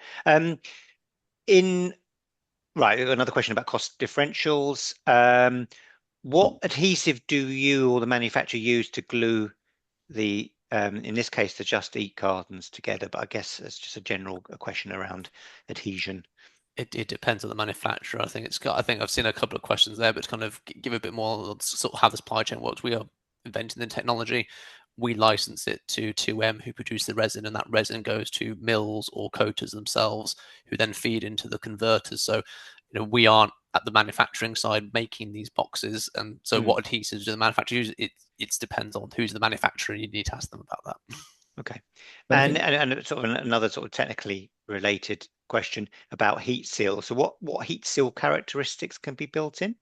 Another question about cost differentials. What adhesive do you or the manufacturer use to glue the, in this case, the Just Eat cartons together? But I guess it's just a general question around adhesion. It depends on the manufacturer. I think I've seen a couple of questions there, but to kind of give a bit more sort of how the supply chain works. We are inventing the technology. We license it to 2M, who produce the resin, and that resin goes to mills or coaters themselves, who then feed into the converters. So, we aren't at the manufacturing side making these boxes, and so what adhesives do the manufacturer use? It depends on who's the manufacturer. You need to ask them about that. Okay, and sort of another sort of technically related question about heat seal. So, what heat seal characteristics can be built in?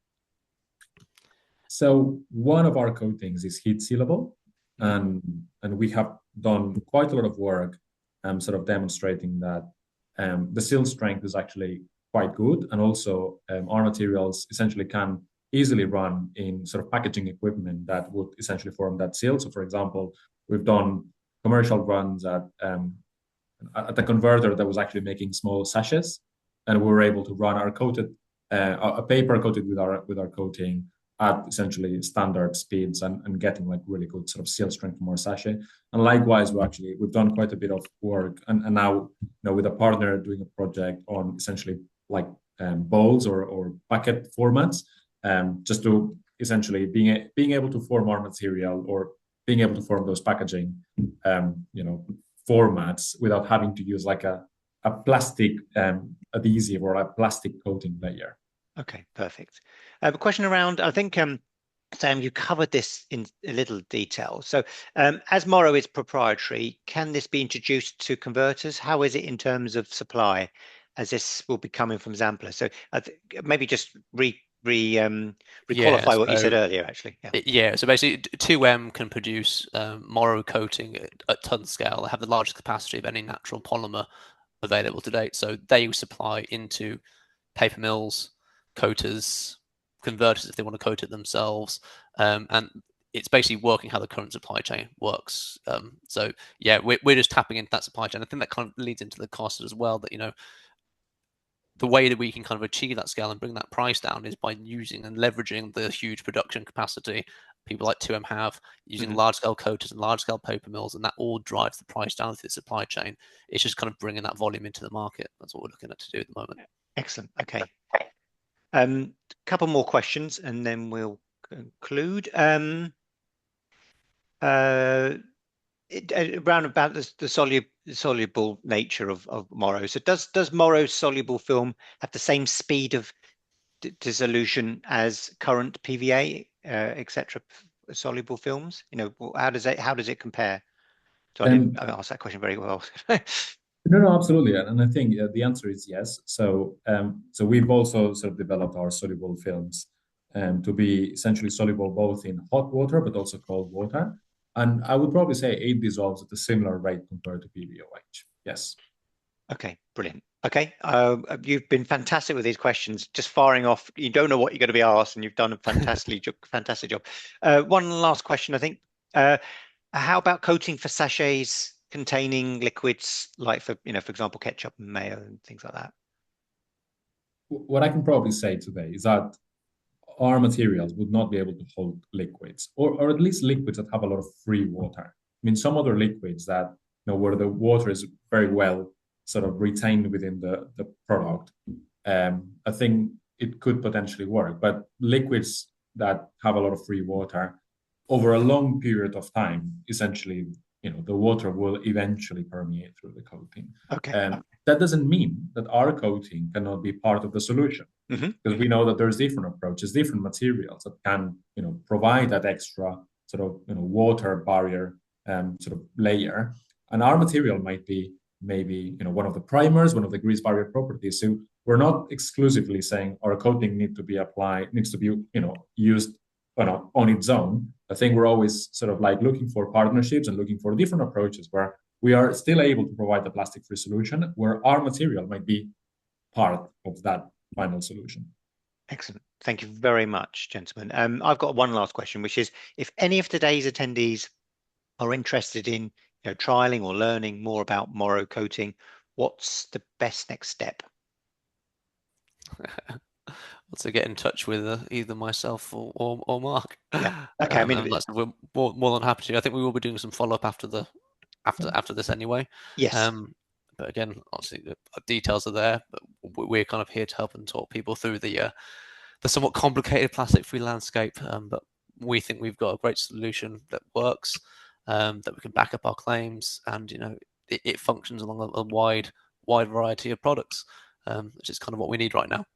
So one of our coatings is heat sealable, and we have done quite a lot of work sort of demonstrating that the seal strength is actually quite good, and also our materials essentially can easily run in sort of packaging equipment that would essentially form that seal. So for example, we've done commercial runs at a converter that was actually making small sachets, and we were able to run our coated a paper coated with our coating at essentially standard speeds and getting like really good sort of seal strength from our sachet. And likewise, we've done quite a bit of work, and now with a partner doing a project on essentially like bowls or bucket formats, just to essentially being able to form our material or being able to form those packaging formats without having to use like a plastic adhesive or a plastic coating layer. Okay, perfect. A question around, I think, Sam, you covered this in a little detail. So as Morro is proprietary, can this be introduced to converters? How is it in terms of supply, as this will be coming from Xampla? So maybe just re-qualify what you said earlier, actually. So basically 2M can produce Morro coating at ton scale. They have the largest capacity of any natural polymer available to date. So they supply into paper mills, coaters, converters if they want to coat it themselves, and it's basically working how the current supply chain works. So yeah, we're just tapping into that supply chain. I think that kind of leads into the cost as well. That the way that we can kind of achieve that scale and bring that price down is by using and leveraging the huge production capacity people like 2M have, using large scale coaters and large scale paper mills, and that all drives the price down through the supply chain. It's just kind of bringing that volume into the market. That's what we're looking at to do at the moment. Excellent. Okay. Couple more questions and then we'll conclude. Around about the soluble nature of Morro. So does Morro's soluble film have the same speed of dissolution as current PVA, etc. soluble films? How does it compare? So I didn't ask that question very well. No, absolutely, and I think the answer is yes. So we've also sort of developed our soluble films to be essentially soluble both in hot water but also cold water. And I would probably say it dissolves at a similar rate compared to PVOH. Yes. Okay, brilliant. Okay, you've been fantastic with these questions, just firing off. You don't know what you're going to be asked, and you've done a fantastic job. One last question, I think. How about coating for sachets containing liquids, like for example, ketchup and mayo and things like that? What I can probably say today is that our materials would not be able to hold liquids, or at least liquids that have a lot of free water. I mean, some other liquids that where the water is very well sort of retained within the product, I think it could potentially work. But liquids that have a lot of free water over a long period of time, essentially, the water will eventually permeate through the coating. Okay. That doesn't mean that our coating cannot be part of the solution, because we know that there's different approaches, different materials that can, provide that extra sort of, water barrier sort of layer. And our material might be maybe, one of the primers, one of the grease barrier properties. So we're not exclusively saying our coating needs to be used on its own. I think we're always sort of like looking for partnerships and looking for different approaches where we are still able to provide a plastic-free solution where our material might be part of that final solution. Excellent. Thank you very much, gentlemen. I've got one last question, which is, if any of today's attendees are interested in trialing or learning more about Morro Coating, what's the best next step? To get in touch with either myself or Mark. Yeah. Okay. We're more than happy to. I think we will be doing some follow up after this anyway. Yes. But again, obviously the details are there. But we're kind of here to help and talk people through the somewhat complicated plastic-free landscape. But we think we've got a great solution that works, that we can back up our claims, and it functions along a wide variety of products, which is kind of what we need right now.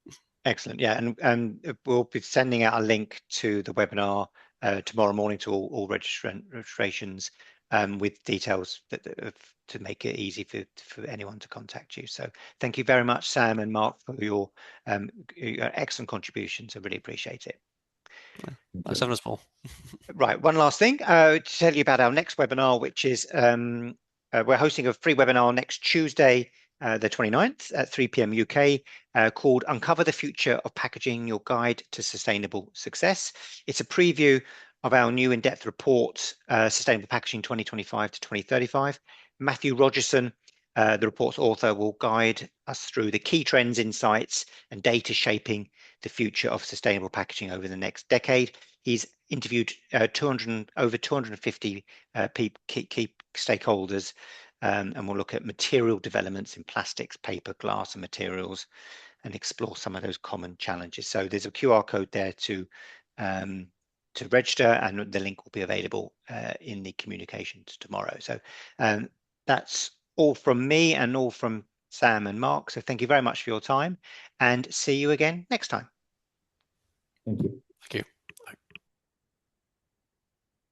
Excellent. Yeah, and we'll be sending out a link to the webinar tomorrow morning to all registrations with details to make it easy for anyone to contact you. So thank you very much, Sam and Mark, for your excellent contributions. I really appreciate it. That's having us, Paul. Right, one last thing to tell you about our next webinar, which is we're hosting a free webinar next Tuesday, the 29th at 3 p.m. UK, called Uncover the Future of Packaging, Your Guide to Sustainable Success. It's a preview of our new in-depth report, Sustainable Packaging 2025 to 2035. Matthew Rogerson, the report's author, will guide us through the key trends, insights, and data shaping the future of sustainable packaging over the next decade. He's interviewed over 250 key stakeholders, and we'll look at material developments in plastics, paper, glass, and materials, and explore some of those common challenges. So there's a QR code there to register, and the link will be available in the communications tomorrow. So that's all from me and all from Sam and Mark. So thank you very much for your time, and see you again next time. Thank you.